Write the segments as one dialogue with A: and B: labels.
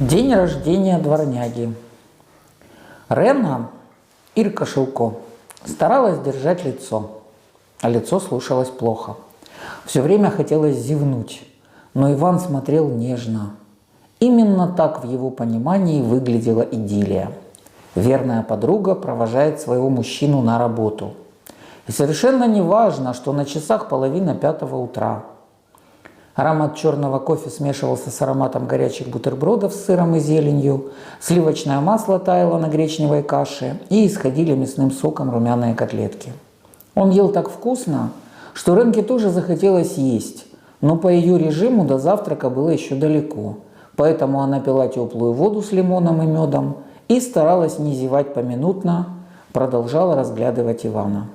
A: День рождения дворняги. Рена, Ирка Шилко, старалась держать лицо, а лицо слушалось плохо. Все время хотелось зевнуть, но Иван смотрел нежно. Именно так в его понимании выглядела идиллия. Верная подруга провожает своего мужчину на работу. И совершенно не важно, что на часах 4:30 утра. Аромат черного кофе смешивался с ароматом горячих бутербродов с сыром и зеленью, сливочное масло таяло на гречневой каше и исходили мясным соком румяные котлетки. Он ел так вкусно, что Ренке тоже захотелось есть, но по ее режиму до завтрака было еще далеко, поэтому она пила теплую воду с лимоном и медом и старалась не зевать поминутно, продолжала разглядывать Ивана.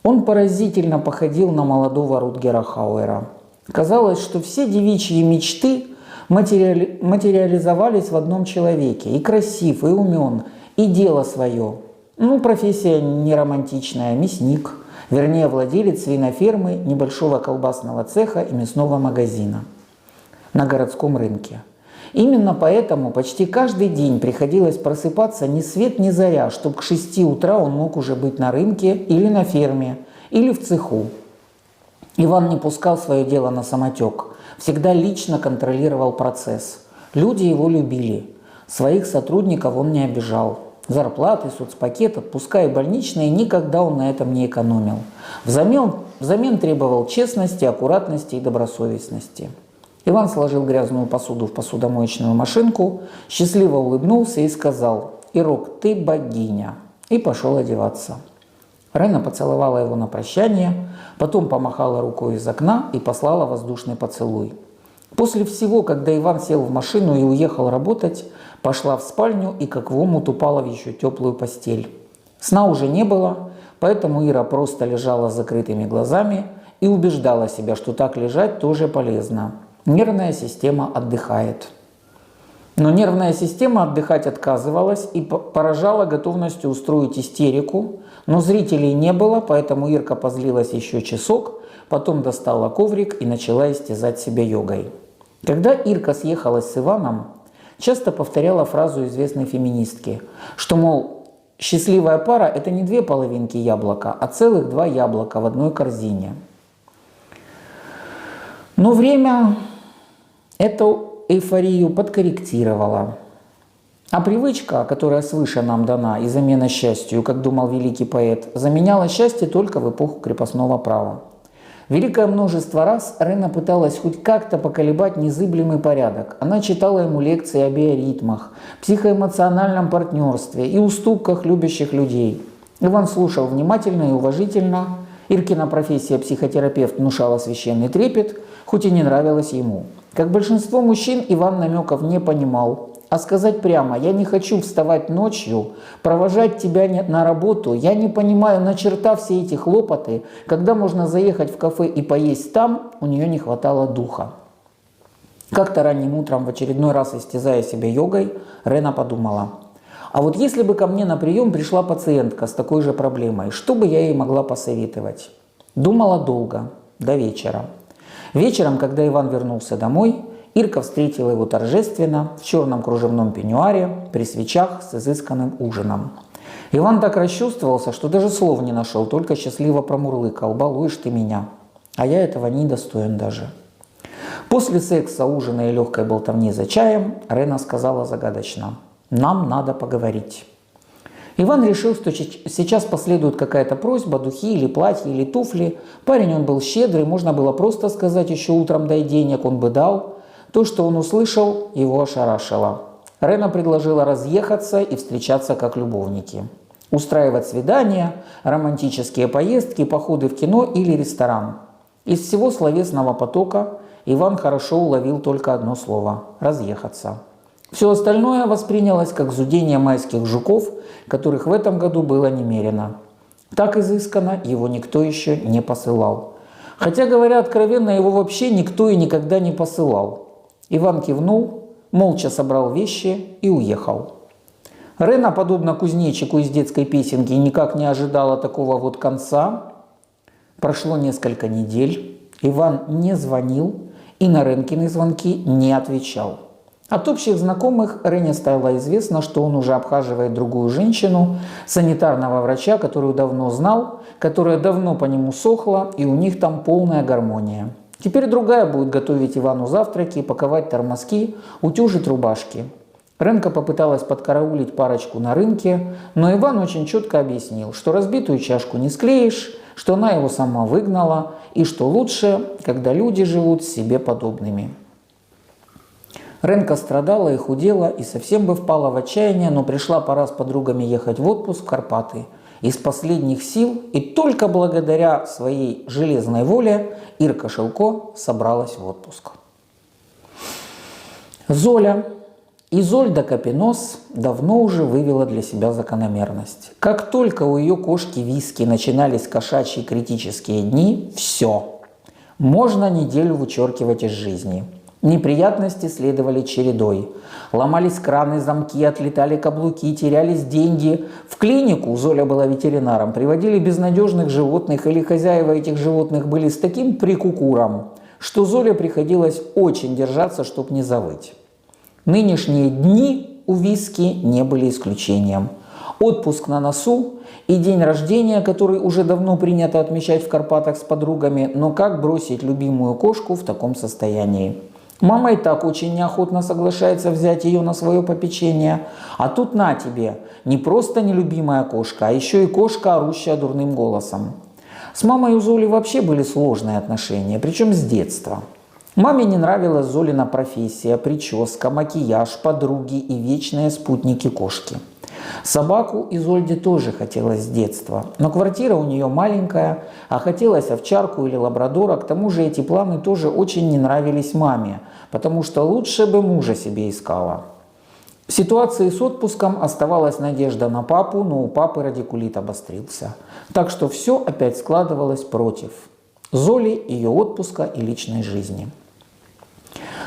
A: Он поразительно походил на молодого Рутгера Хауэра. Казалось, что все девичьи мечты материализовались в одном человеке. И красив, и умен, и дело свое. Профессия не романтичная, мясник. Вернее, владелец свинофермы, небольшого колбасного цеха и мясного магазина на городском рынке. Именно поэтому почти каждый день приходилось просыпаться ни свет ни заря, чтобы к 6 утра он мог уже быть на рынке или на ферме, или в цеху. Иван не пускал свое дело на самотек, всегда лично контролировал процесс. Люди его любили. Своих сотрудников он не обижал. Зарплаты, соцпакет, отпуска и больничные никогда он на этом не экономил. Взамен требовал честности, аккуратности и добросовестности. Иван сложил грязную посуду в посудомоечную машинку, счастливо улыбнулся и сказал: «Ирок, ты богиня!» и пошел одеваться. Рена поцеловала его на прощание, потом помахала рукой из окна и послала воздушный поцелуй. После всего, когда Иван сел в машину и уехал работать, пошла в спальню и как в омут упала в еще теплую постель. Сна уже не было, поэтому Ира просто лежала с закрытыми глазами и убеждала себя, что так лежать тоже полезно. Нервная система отдыхает. Но нервная система отдыхать отказывалась и поражала готовностью устроить истерику, но зрителей не было, поэтому Ирка позлилась еще часок, потом достала коврик и начала истязать себя йогой. Когда Ирка съехалась с Иваном, часто повторяла фразу известной феминистки, что, мол, счастливая пара – это не 2 половинки яблока, а целых 2 яблока в одной корзине. Но время эту эйфорию подкорректировала. А привычка, которая свыше нам дана, и замена счастью, как думал великий поэт, заменяла счастье только в эпоху крепостного права. Великое множество раз Рена пыталась хоть как-то поколебать незыблемый порядок. Она читала ему лекции о биоритмах, психоэмоциональном партнерстве и уступках любящих людей. Иван слушал внимательно и уважительно. Иркина профессия психотерапевт внушала священный трепет, хоть и не нравилась ему. Как большинство мужчин, Иван намеков не понимал. А сказать прямо: «Я не хочу вставать ночью, провожать тебя на работу, я не понимаю, на черта все эти хлопоты, когда можно заехать в кафе и поесть там», у нее не хватало духа. Как-то ранним утром, в очередной раз истязая себя йогой, Рена подумала: а вот если бы ко мне на прием пришла пациентка с такой же проблемой, что бы я ей могла посоветовать? Думала долго, до вечера. Вечером, когда Иван вернулся домой, Ирка встретила его торжественно, в черном кружевном пеньюаре, при свечах, с изысканным ужином. Иван так расчувствовался, что даже слов не нашел, только счастливо промурлыкал: «Балуешь ты меня, а я этого не достоин даже». После секса, ужина и легкой болтовни за чаем Рена сказала загадочно: «Нам надо поговорить». Иван решил, что сейчас последует какая-то просьба, духи или платье, или туфли. Парень он был щедрый, можно было просто сказать: еще утром дай денег, он бы дал. То, что он услышал, его ошарашило. Рена предложила разъехаться и встречаться как любовники. Устраивать свидания, романтические поездки, походы в кино или ресторан. Из всего словесного потока Иван хорошо уловил только одно слово – разъехаться. Все остальное воспринялось как зудение майских жуков, которых в этом году было немерено. Так изысканно его никто еще не посылал. Хотя, говоря откровенно, его вообще никто и никогда не посылал. Иван кивнул, молча собрал вещи и уехал. Рена, подобно кузнечику из детской песенки, никак не ожидала такого вот конца. Прошло несколько недель, Иван не звонил и на Ренкины звонки не отвечал. От общих знакомых Рене стало известно, что он уже обхаживает другую женщину, санитарного врача, которую давно знал, которая давно по нему сохла, и у них там полная гармония. Теперь другая будет готовить Ивану завтраки, паковать тормозки, утюжить рубашки. Ренка попыталась подкараулить парочку на рынке, но Иван очень четко объяснил, что разбитую чашку не склеишь, что она его сама выгнала, и что лучше, когда люди живут с себе подобными. Ренка страдала и худела, и совсем бы впала в отчаяние, но пришла пора с подругами ехать в отпуск в Карпаты. Из последних сил и только благодаря своей железной воле Ирка Шилко собралась в отпуск. Золя, Изольда Капинос, давно уже вывела для себя закономерность. Как только у ее кошки Виски начинались кошачьи критические дни, все. Можно неделю вычеркивать из жизни. Неприятности следовали чередой. Ломались краны, замки, отлетали каблуки, терялись деньги. В клинику, Золя была ветеринаром, приводили безнадежных животных, или хозяева этих животных были с таким прикукуром, что Золе приходилось очень держаться, чтобы не завыть. Нынешние дни у Виски не были исключением. Отпуск на носу и день рождения, который уже давно принято отмечать в Карпатах с подругами, но как бросить любимую кошку в таком состоянии? Мама и так очень неохотно соглашается взять ее на свое попечение, а тут на тебе, не просто нелюбимая кошка, а еще и кошка, орущая дурным голосом. С мамой у Золи вообще были сложные отношения, причем с детства. Маме не нравилась Золина профессия, прическа, макияж, подруги и вечные спутники кошки. Собаку Изольде тоже хотелось с детства, но квартира у нее маленькая, а хотелось овчарку или лабрадора, к тому же эти планы тоже очень не нравились маме, потому что лучше бы мужа себе искала. В ситуации с отпуском оставалась надежда на папу, но у папы радикулит обострился. Так что все опять складывалось против Золи, ее отпуска и личной жизни.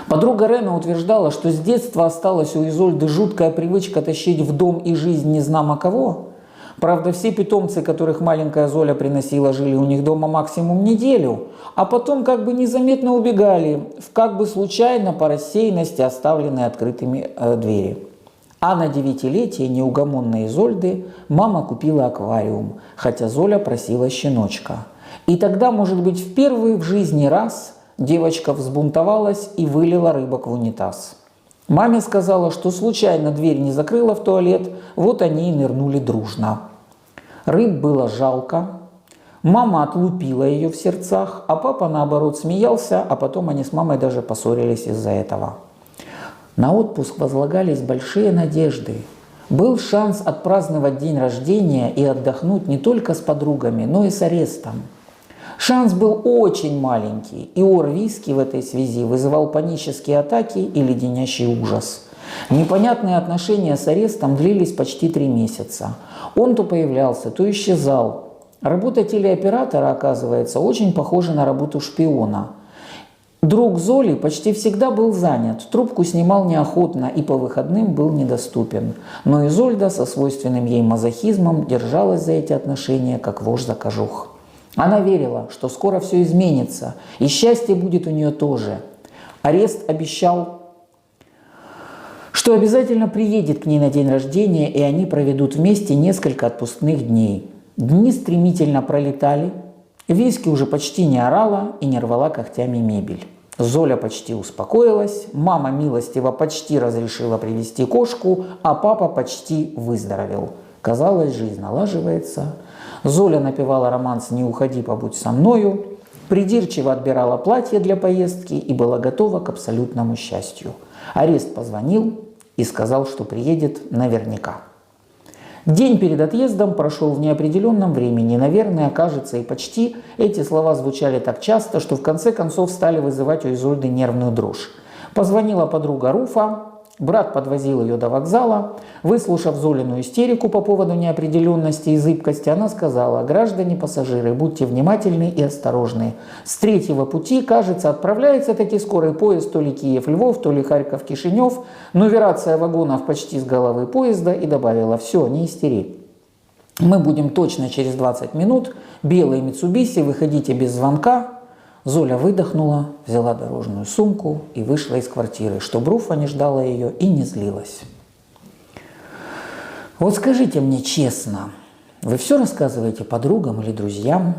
A: Подруга Рена утверждала, что с детства осталась у Изольды жуткая привычка тащить в дом и жизнь незнамо кого. Правда, все питомцы, которых маленькая Золя приносила, жили у них дома максимум неделю, а потом как бы незаметно убегали, в как бы случайно по рассеянности оставленные открытыми двери. А на 9-летие неугомонной Изольды мама купила аквариум, хотя Золя просила щеночка. И тогда, может быть, в первый в жизни раз девочка взбунтовалась и вылила рыбок в унитаз. Маме сказала, что случайно дверь не закрыла в туалет, вот они и нырнули дружно. Рыб было жалко. Мама отлупила ее в сердцах, а папа, наоборот, смеялся, а потом они с мамой даже поссорились из-за этого. На отпуск возлагались большие надежды. Был шанс отпраздновать день рождения и отдохнуть не только с подругами, но и с Арестом. Шанс был очень маленький, и ор Виски в этой связи вызывал панические атаки и леденящий ужас. Непонятные отношения с Арестом длились почти 3 месяца. Он то появлялся, то исчезал. Работа телеоператора, оказывается, очень похожа на работу шпиона. Друг Золи почти всегда был занят, трубку снимал неохотно и по выходным был недоступен. Но Изольда со свойственным ей мазохизмом держалась за эти отношения, как вож за кожух. Она верила, что скоро все изменится, и счастье будет у нее тоже. Арест обещал, что обязательно приедет к ней на день рождения, и они проведут вместе несколько отпускных дней. Дни стремительно пролетали, Виски уже почти не орала и не рвала когтями мебель. Золя почти успокоилась, мама милостиво почти разрешила привести кошку, а папа почти выздоровел. Казалось, жизнь налаживается. Золя напевала романс «Не уходи, побудь со мною», придирчиво отбирала платье для поездки и была готова к абсолютному счастью. Арест позвонил и сказал, что приедет наверняка. День перед отъездом прошел в неопределенном времени, наверное, кажется, и почти эти слова звучали так часто, что в конце концов стали вызывать у Изольды нервную дрожь. Позвонила подруга Руфа, брат подвозил ее до вокзала. Выслушав Золину истерику по поводу неопределенности и зыбкости, она сказала: «Граждане пассажиры, будьте внимательны и осторожны. С 3-го пути, кажется, отправляется таки скорый поезд то ли Киев-Львов, то ли Харьков-Кишинев. Нумерация вагонов почти с головы поезда», и добавила: «Все, не истери. Мы будем точно через 20 минут. Белый Митсубиси, выходите без звонка». Золя выдохнула, взяла дорожную сумку и вышла из квартиры, чтобы Руфа не ждала ее и не злилась. Вот скажите мне честно, вы все рассказываете подругам или друзьям,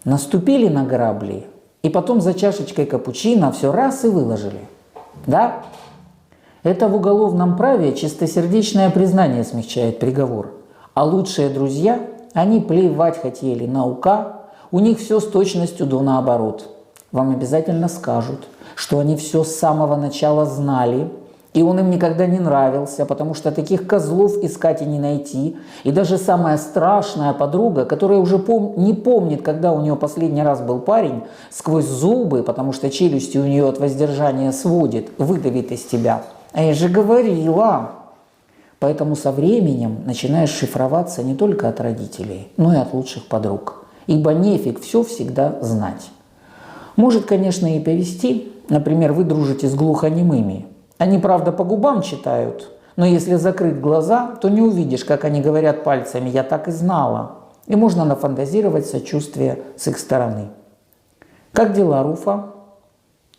A: наступили на грабли и потом за чашечкой капучино все раз и выложили? Да? Это в уголовном праве чистосердечное признание смягчает приговор. А лучшие друзья, они плевать хотели на УК, у них все с точностью до наоборот. Вам обязательно скажут, что они все с самого начала знали, и он им никогда не нравился, потому что таких козлов искать и не найти. И даже самая страшная подруга, которая уже не помнит, когда у нее последний раз был парень, сквозь зубы, потому что челюсти у нее от воздержания сводит, выдавит из тебя. А я же говорила. Поэтому со временем начинаешь шифроваться не только от родителей, но и от лучших подруг. Ибо нефиг все всегда знать. Может, конечно, и повести. Например, вы дружите с глухонемыми. Они, правда, по губам читают, но если закрыть глаза, то не увидишь, как они говорят пальцами «я так и знала». И можно нафантазировать сочувствие с их стороны. Как дела, Руфа?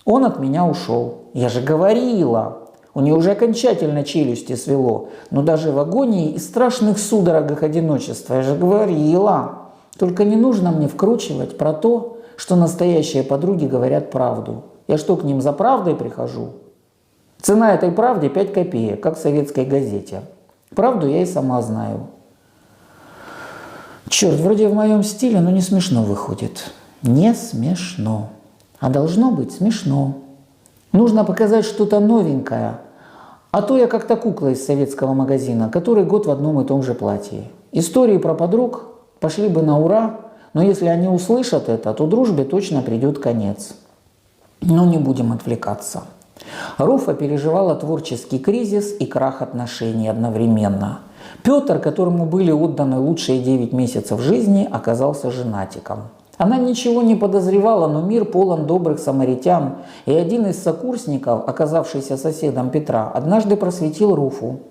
A: Он от меня ушел. Я же говорила. У нее уже окончательно челюсти свело, но даже в агонии и страшных судорогах одиночества. Я же говорила. Только не нужно мне вкручивать про то, что настоящие подруги говорят правду. Я что, к ним за правдой прихожу? Цена этой правде 5 копеек, как в советской газете. Правду я и сама знаю. Черт, вроде в моем стиле, но не смешно выходит. Не смешно. А должно быть смешно. Нужно показать что-то новенькое. А то я как-то кукла из советского магазина, который год в одном и том же платье. Истории про подруг пошли бы на ура, но если они услышат это, то дружбе точно придет конец. Но не будем отвлекаться. Руфа переживала творческий кризис и крах отношений одновременно. Петр, которому были отданы лучшие 9 месяцев жизни, оказался женатиком. Она ничего не подозревала, но мир полон добрых самаритян, и один из сокурсников, оказавшийся соседом Петра, однажды просветил Руфу.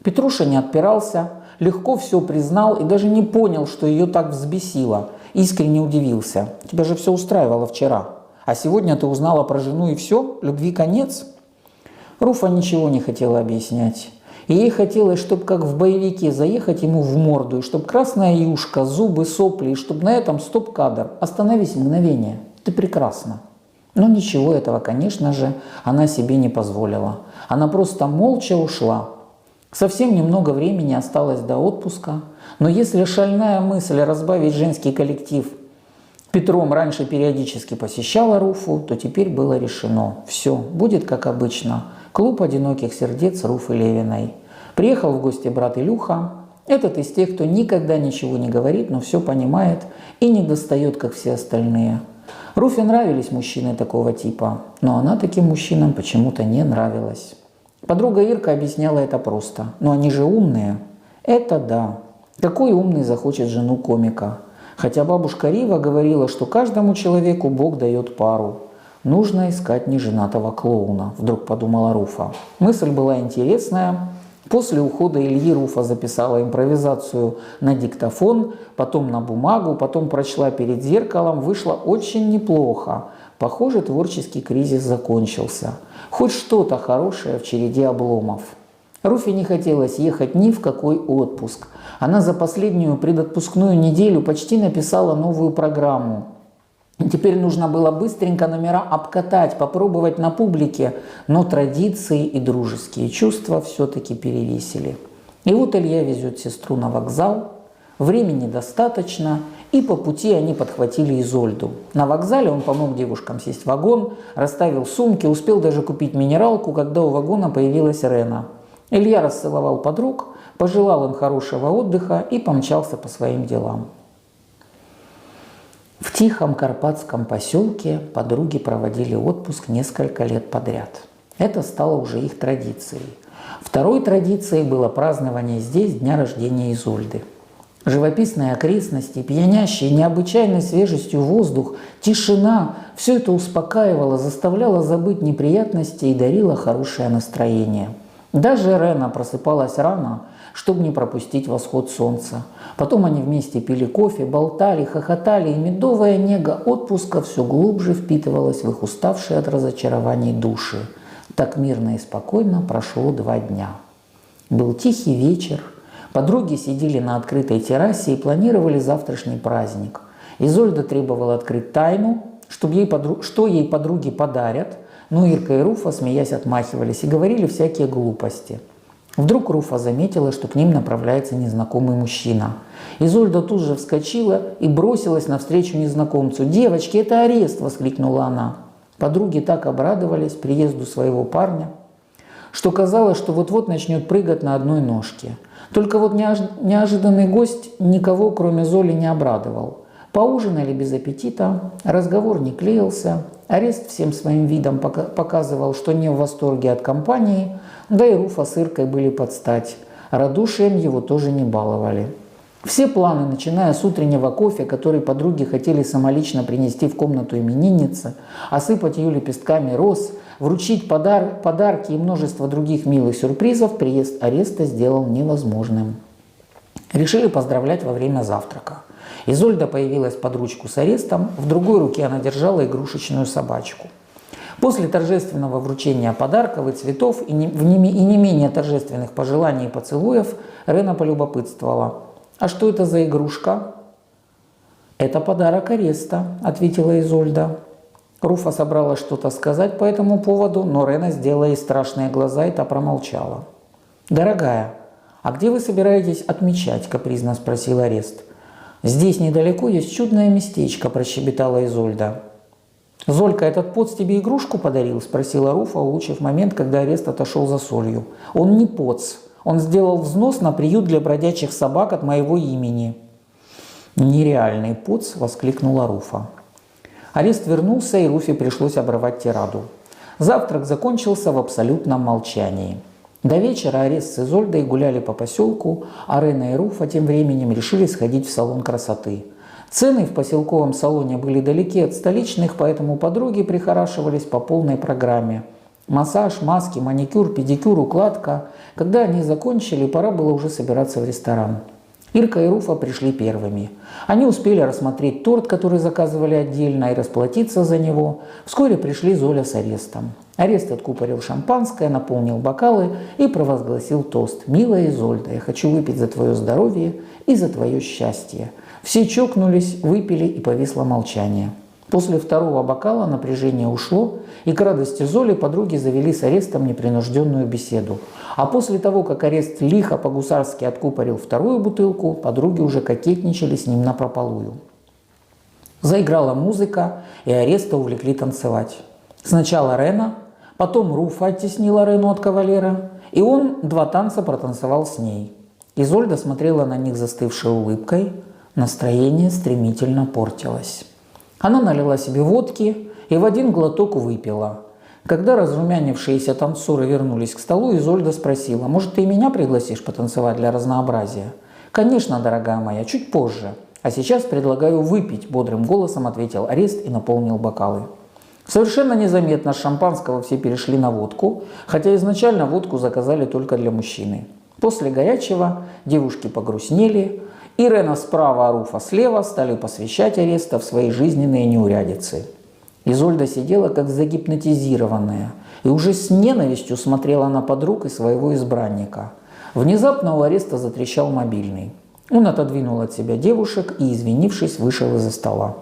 A: Петруша не отпирался, легко все признал и даже не понял, что ее так взбесило. Искренне удивился. Тебя же все устраивало вчера. А сегодня ты узнала про жену и все? Любви конец? Руфа ничего не хотела объяснять. И ей хотелось, чтобы как в боевике заехать ему в морду, и чтобы красная юшка, зубы, сопли, и чтобы на этом стоп-кадр. Остановись мгновение. Ты прекрасна. Но ничего этого, конечно же, она себе не позволила. Она просто молча ушла. Совсем немного времени осталось до отпуска. Но если шальная мысль разбавить женский коллектив Петром раньше периодически посещала Руфу, то теперь было решено. Все, будет как обычно. Клуб одиноких сердец Руфы Левиной. Приехал в гости брат Илюха. Этот из тех, кто никогда ничего не говорит, но все понимает и не достает, как все остальные. Руфе нравились мужчины такого типа, но она таким мужчинам почему-то не нравилась. Подруга Ирка объясняла это просто. Но они же умные. Это да. Какой умный захочет жену комика? Хотя бабушка Рива говорила, что каждому человеку Бог дает пару. Нужно искать неженатого клоуна, вдруг подумала Руфа. Мысль была интересная. После ухода Ильи Руфа записала импровизацию на диктофон, потом на бумагу, потом прочла перед зеркалом. Вышло очень неплохо. Похоже, творческий кризис закончился. Хоть что-то хорошее в череде обломов. Руфе не хотелось ехать ни в какой отпуск. Она за последнюю предотпускную неделю почти написала новую программу. Теперь нужно было быстренько номера обкатать, попробовать на публике, но традиции и дружеские чувства все-таки перевесили. И вот Илья везет сестру на вокзал, времени достаточно, и по пути они подхватили Изольду. На вокзале он помог девушкам сесть в вагон, расставил сумки, успел даже купить минералку, когда у вагона появилась Рена. Илья расцеловал подруг, пожелал им хорошего отдыха и помчался по своим делам. В тихом карпатском поселке подруги проводили отпуск несколько лет подряд. Это стало уже их традицией. Второй традицией было празднование здесь дня рождения Изольды. Живописные окрестности, пьянящий необычайной свежестью воздух, тишина – все это успокаивало, заставляло забыть неприятности и дарило хорошее настроение. Даже Рена просыпалась рано, чтобы не пропустить восход солнца. Потом они вместе пили кофе, болтали, хохотали, и медовая нега отпуска все глубже впитывалась в их уставшие от разочарований души. Так мирно и спокойно прошло 2 дня. Был тихий вечер. Подруги сидели на открытой террасе и планировали завтрашний праздник. Изольда требовала открыть тайну, что ей подруги подарят, но Ирка и Руфа, смеясь, отмахивались и говорили всякие глупости. Вдруг Руфа заметила, что к ним направляется незнакомый мужчина. Изольда тут же вскочила и бросилась навстречу незнакомцу. «Девочки, это арест!» – воскликнула она. Подруги так обрадовались приезду своего парня, что казалось, что вот-вот начнет прыгать на одной ножке. Только вот неожиданный гость никого, кроме Золи, не обрадовал. Поужинали без аппетита, разговор не клеился, арест всем своим видом показывал, что не в восторге от компании, да и Руфа с Иркой были под стать. Радушием его тоже не баловали. Все планы, начиная с утреннего кофе, который подруги хотели самолично принести в комнату именинницы, осыпать ее лепестками роз, вручить подарки и множество других милых сюрпризов, приезд ареста сделал невозможным. Решили поздравлять во время завтрака. Изольда появилась под ручку с арестом, в другой руке она держала игрушечную собачку. После торжественного вручения подарков и цветов и не менее торжественных пожеланий и поцелуев Рена полюбопытствовала: «А что это за игрушка?» «Это подарок ареста», – ответила Изольда. Руфа собралась что-то сказать по этому поводу, но Рена сделала ей страшные глаза, и та промолчала. «Дорогая, а где вы собираетесь отмечать?» – капризно спросил арест. «Здесь недалеко есть чудное местечко», – прощебетала Изольда. «Золька, этот поц тебе игрушку подарил?» – спросила Руфа, улучив момент, когда арест отошел за солью. «Он не поц. Он сделал взнос на приют для бродячих собак от моего имени». «Нереальный поц!» – воскликнула Руфа. Арест вернулся, и Руфе пришлось обрывать тираду. Завтрак закончился в абсолютном молчании. До вечера арест с Изольдой гуляли по поселку, а Рена и Руфа тем временем решили сходить в салон красоты. Цены в поселковом салоне были далеки от столичных, поэтому подруги прихорашивались по полной программе. Массаж, маски, маникюр, педикюр, укладка. Когда они закончили, пора было уже собираться в ресторан. Ирка и Руфа пришли первыми. Они успели рассмотреть торт, который заказывали отдельно, и расплатиться за него. Вскоре пришли Золя с арестом. Арест откупорил шампанское, наполнил бокалы и провозгласил тост: «Милая Изольда, я хочу выпить за твое здоровье и за твое счастье». Все чокнулись, выпили, и повисло молчание. После второго бокала напряжение ушло, и к радости Золи подруги завели с арестом непринужденную беседу. А после того, как арест лихо по-гусарски откупорил вторую бутылку, подруги уже кокетничали с ним напропалую. Заиграла музыка, и ареста увлекли танцевать. Сначала Рена, потом Руфа оттеснила Рену от кавалера, и он 2 танца протанцевал с ней. Изольда смотрела на них застывшей улыбкой, настроение стремительно портилось. Она налила себе водки и в 1 глоток выпила. Когда разрумянившиеся танцоры вернулись к столу, Изольда спросила: «Может, ты и меня пригласишь потанцевать для разнообразия?» «Конечно, дорогая моя, чуть позже. А сейчас предлагаю выпить», – бодрым голосом ответил арест и наполнил бокалы. Совершенно незаметно с шампанского все перешли на водку, хотя изначально водку заказали только для мужчины. После горячего девушки погрустнели, и Рена справа, а Руфа слева стали посвящать ареста в свои жизненные неурядицы. Изольда сидела как загипнотизированная и уже с ненавистью смотрела на подруг и своего избранника. Внезапно у ареста затрещал мобильный. Он отодвинул от себя девушек и, извинившись, вышел из-за стола.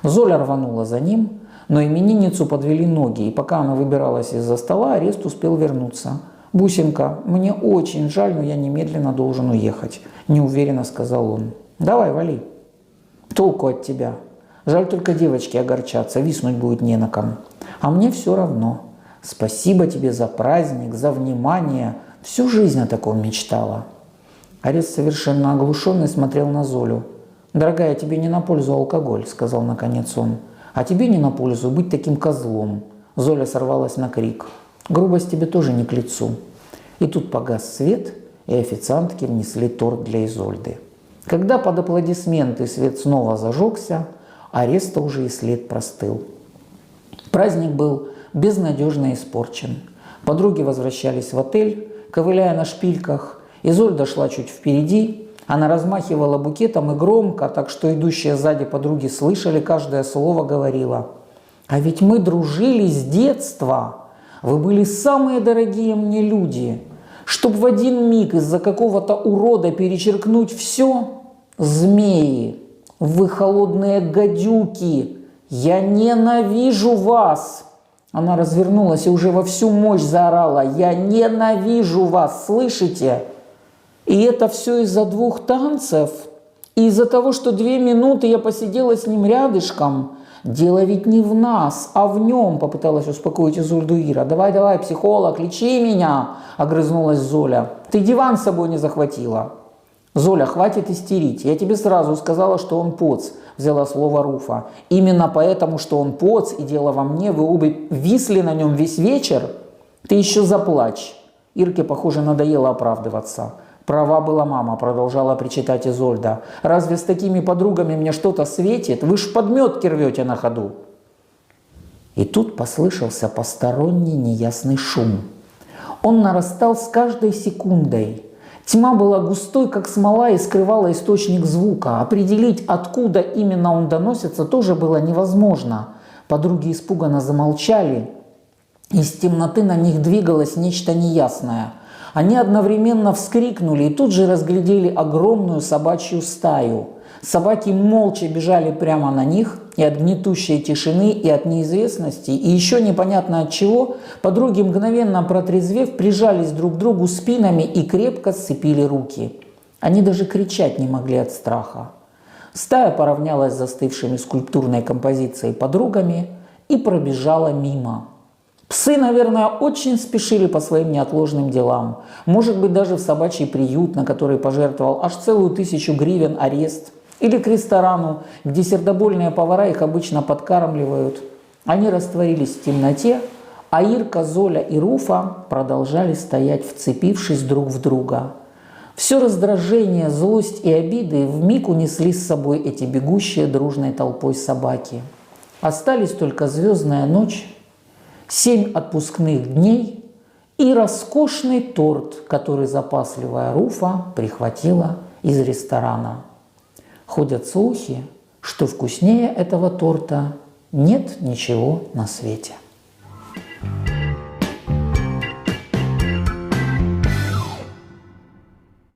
A: Золя рванула за ним, но именинницу подвели ноги, и пока она выбиралась из-за стола, арест успел вернуться. «Бусинка, мне очень жаль, но я немедленно должен уехать», – неуверенно сказал он. «Давай, вали. Толку от тебя. Жаль, только девочки огорчатся, виснуть будет не на ком. А мне все равно. Спасибо тебе за праздник, за внимание. Всю жизнь о таком мечтала». Арест, совершенно оглушенный, смотрел на Золю. «Дорогая, тебе не на пользу алкоголь», – сказал наконец он. «А тебе не на пользу быть таким козлом». Золя сорвалась на крик. «Грубость тебе тоже не к лицу». И тут погас свет, и официантки внесли торт для Изольды. Когда под аплодисменты свет снова зажегся, ареста уже и след простыл. Праздник был безнадежно испорчен. Подруги возвращались в отель, ковыляя на шпильках. Изольда шла чуть впереди. Она размахивала букетом и громко, так что идущие сзади подруги слышали каждое слово, говорила: «А ведь мы дружили с детства. Вы были самые дорогие мне люди. Чтоб в один миг из-за какого-то урода перечеркнуть все, змеи, вы холодные гадюки, я ненавижу вас!» Она развернулась и уже во всю мощь заорала: «Я ненавижу вас, слышите? И это все из-за 2 танцев, и из-за того, что 2 минуты я посидела с ним рядышком. Дело ведь не в нас, а в нем», — попыталась успокоить Изольду Ира. «Давай, психолог, лечи меня», — огрызнулась Золя. «Ты диван с собой не захватила». «Золя, хватит истерить. Я тебе сразу сказала, что он поц», — взяла слово Руфа. «Именно поэтому, что он поц, и дело во мне, вы обе висли на нем весь вечер. Ты еще заплачь». Ирке, похоже, надоело оправдываться. «Права была мама», — продолжала причитать Изольда. «Разве с такими подругами мне что-то светит? Вы ж подметки рвете на ходу». И тут послышался посторонний неясный шум. Он нарастал с каждой секундой. Тьма была густой, как смола, и скрывала источник звука. Определить, откуда именно он доносится, тоже было невозможно. Подруги испуганно замолчали. Из темноты на них двигалось нечто неясное. Они одновременно вскрикнули и тут же разглядели огромную собачью стаю. Собаки молча бежали прямо на них, и от гнетущей тишины, и от неизвестности, и еще непонятно от чего, подруги, мгновенно протрезвев, прижались друг к другу спинами и крепко сцепили руки. Они даже кричать не могли от страха. Стая поравнялась с застывшими скульптурной композицией подругами и пробежала мимо. Псы, наверное, очень спешили по своим неотложным делам. Может быть, даже в собачий приют, на который пожертвовал аж целую 1000 гривен арест. Или к ресторану, где сердобольные повара их обычно подкармливают. Они растворились в темноте, а Ирка, Золя и Руфа продолжали стоять, вцепившись друг в друга. Все раздражение, злость и обиды вмиг унесли с собой эти бегущие дружной толпой собаки. Остались только звездная ночь, 7 отпускных дней и роскошный торт, который запасливая Руфа прихватила из ресторана. Ходят слухи, что вкуснее этого торта нет ничего на свете.